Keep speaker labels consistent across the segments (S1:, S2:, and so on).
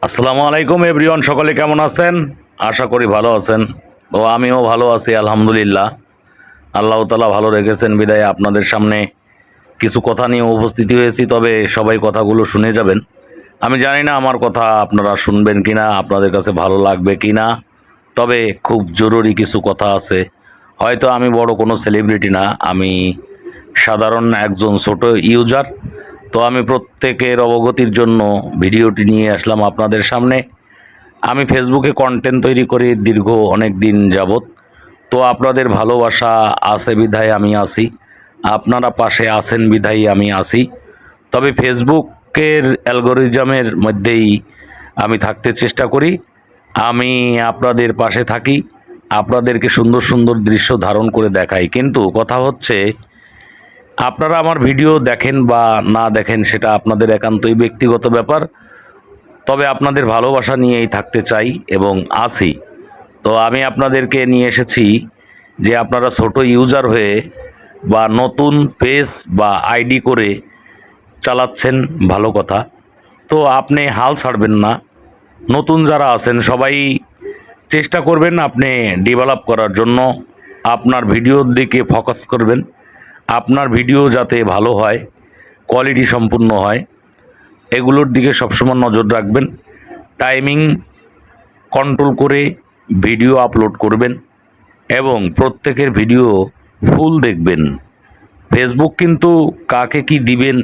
S1: আসসালামু আলাইকুম এভরিওয়ান, সকলে কেমন আছেন? আশা করি ভালো আছেন। ও আমিও ভালো আছি আলহামদুলিল্লাহ। আল্লাহ তাআলা ভালো রেখেছেন বিদায় আপনাদের সামনে কিছু কথা নিয়ে উপস্থিতি হয়েছি। তবে সবাই কথাগুলো শুনে যাবেন। আমি জানি না আমার কথা আপনারা শুনবেন কিনা, আপনাদের কাছে ভালো লাগবে কিনা। তবে খুব জরুরি কিছু কথা আছে। হয়তো আমি বড় কোনো সেলিব্রিটি না, আমি সাধারণ একজন ছোট ইউজার। তো আমি প্রত্যেকের অবগতির জন্য ভিডিওটি নিয়ে আসলাম আপনাদের সামনে। আমি ফেসবুকে কন্টেন্ট তৈরি করি দীর্ঘ অনেক দিন যাবৎ। তো আপনাদের ভালোবাসা আছে বিধায় আমি আছি, আপনারা পাশে আছেন বিধায় আমি আছি। তবে ফেসবুকের অ্যালগোরিজমের মধ্যেই আমি থাকতে চেষ্টা করি। আমি আপনাদের পাশে থাকি, আপনাদেরকে সুন্দর সুন্দর দৃশ্য ধারণ করে দেখাই। কিন্তু কথা হচ্ছে, আপনারা আমার ভিডিও দেখেন বা না দেখেন সেটা আপনাদের একান্তই ব্যক্তিগত ব্যাপার। তবে আপনাদের ভালোবাসা নিয়েই থাকতে চাই এবং আছি। তো আমি আপনাদেরকে নিয়ে এসেছি যে আপনারা ছোট ইউজার হয়ে বা নতুন পেজ বা আইডি করে চালাচ্ছেন, ভালো কথা। তো আপনি হাল ছাড়বেন না। নতুন যারা আছেন সবাই চেষ্টা করবেন আপনি ডেভেলপ করার জন্য। আপনার ভিডিওর দিকে ফোকাস করবেন, আপনার ভিডিও যাতে ভালো হয়, কোয়ালিটি সম্পূর্ণ হয়, এগুলোর দিকে সবসময় নজর রাখবেন। টাইমিং কন্ট্রোল করে ভিডিও আপলোড করবেন এবং প্রত্যেকের ভিডিও ফুল দেখবেন। ফেসবুক কিন্তু কাকে কি দিবেন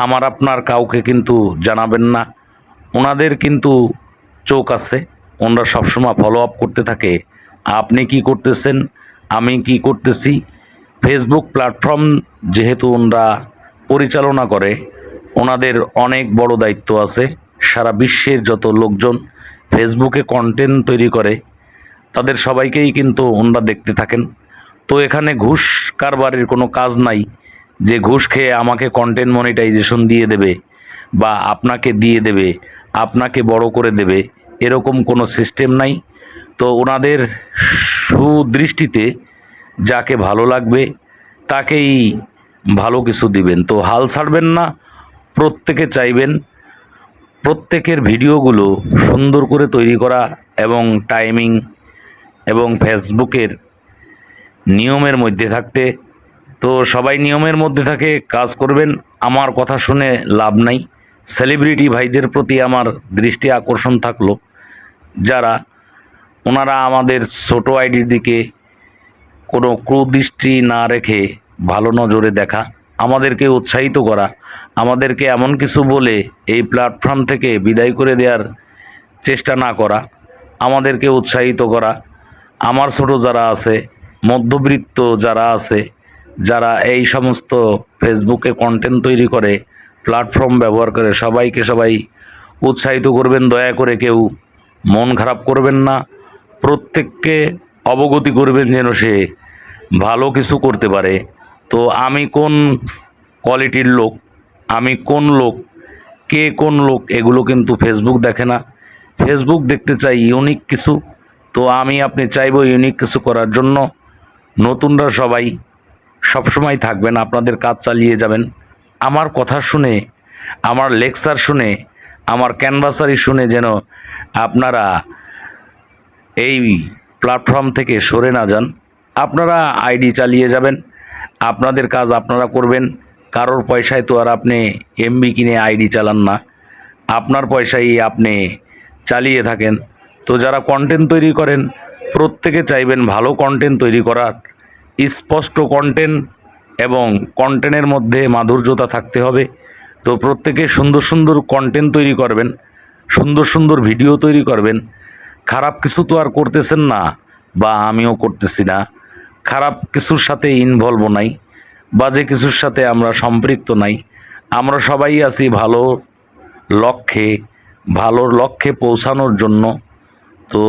S1: আমার আপনার কাউকে কিন্তু জানাবেন না। ওনাদের কিন্তু চোখ আছে, ওনারা সবসময় ফলো আপ করতে থাকে আপনি কি করতেছেন, আমি কি করতেছি। ফেসবুক প্ল্যাটফর্ম যেহেতু ওনারা পরিচালনা করে, ওনাদের অনেক বড় দায়িত্ব আছে। সারা বিশ্বের যত লোকজন ফেসবুকে কন্টেন্ট তৈরি করে তাদের সবাইকেই কিন্তু ওনারা দেখতে থাকেন। তো এখানে ঘুষ কারবারের কোনো কাজ নাই যে ঘুষ খেয়ে আমাকে কন্টেন্ট মনিটাইজেশন দিয়ে দেবে বা আপনাকে দিয়ে দেবে, আপনাকে বড় করে দেবে, এরকম কোনো সিস্টেম নাই। তো ওনাদের সুদৃষ্টিতে যাকে ভালো লাগবে তাকেই ভালো কিছু দিবেন। তো হাল ছাড়বেন না, প্রত্যেকে চাইবেন প্রত্যেকের ভিডিওগুলো সুন্দর করে তৈরি করা এবং টাইমিং এবং ফেসবুকের নিয়মের মধ্যে থাকতে। তো সবাই নিয়মের মধ্যে থাকে কাজ করবেন। আমার কথা শুনে লাভ নাই। সেলিব্রিটি ভাইদের প্রতি আমার দৃষ্টি আকর্ষণ থাকলো, যারা ওনারা আমাদের ছোট আইডির দিকে কোনো কুদৃষ্টি না রেখে ভালো নজরে দেখা, আমাদেরকে উৎসাহিত করা, আমাদেরকে এমন কিছু বলে এই প্ল্যাটফর্ম থেকে বিদায় করে দেওয়ার চেষ্টা না করা, আমাদেরকে উৎসাহিত করা। আমার ছোট যারা আছে, মধ্যবিত্ত যারা আছে, যারা এই সমস্ত ফেসবুকে কন্টেন্ট তৈরি করে, প্ল্যাটফর্ম ব্যবহার করে, সবাইকে সবাই উৎসাহিত করবেন। দয়া করে কেউ মন খারাপ করবেন না, প্রত্যেককে অবগতি করবেন যেন সে ভালো কিছু করতে পারে। তো আমি কোন কোয়ালিটির লোক, আমি কোন লোক, কে কোন লোক, এগুলো কিন্তু ফেসবুক দেখে না। ফেসবুক দেখতে চাই ইউনিক কিছু। তো আমি আপনি চাইবো ইউনিক কিছু করার জন্য। নতুনরা সবাই সবসময় থাকবেন, আপনাদের কাজ চালিয়ে যাবেন। আমার কথা শুনে, আমার লেকচার শুনে, আমার ক্যানভাসারি শুনে যেন আপনারা এই প্ল্যাটফর্ম থেকে সরে না যান। আপনারা আইডি চালিয়ে যাবেন, আপনাদের কাজ আপনারা করবেন। কারোর পয়সায় তো আর আপনি এমবি কিনে আইডি চালান না, আপনার পয়সাই আপনি চালিয়ে থাকেন। তো যারা কন্টেন্ট তৈরি করেন প্রত্যেকে চাইবেন ভালো কন্টেন্ট তৈরি করার, স্পষ্ট কন্টেন্ট এবং কন্টেন্টের মধ্যে মাধুর্যতা থাকতে হবে। তো প্রত্যেকে সুন্দর সুন্দর কন্টেন্ট তৈরি করবেন, সুন্দর সুন্দর ভিডিও তৈরি করবেন। খারাপ কিছু তো আর করতেছেন না, বা আমিও করতেছি না। খারাপ কিছুর সাথে ইনভলভ নাই, বাজে কিছুর সাথে আমরা সম্পৃক্ত নাই। আমরা সবাই আছি ভালো লক্ষ্যে, ভালোর লক্ষ্যে পৌঁছানোর জন্য। তো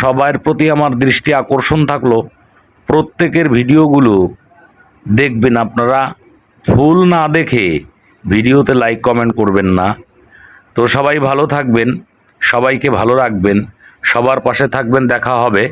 S1: সবার প্রতি আমার দৃষ্টি আকর্ষণ থাকলো, প্রত্যেকের ভিডিওগুলো দেখবেন আপনারা। ফুল না দেখে ভিডিওতে লাইক কমেন্ট করবেন না। তো সবাই ভালো থাকবেন, সবাইকে ভালো রাখবেন, সবার পাশে থাকবেন। দেখা হবে।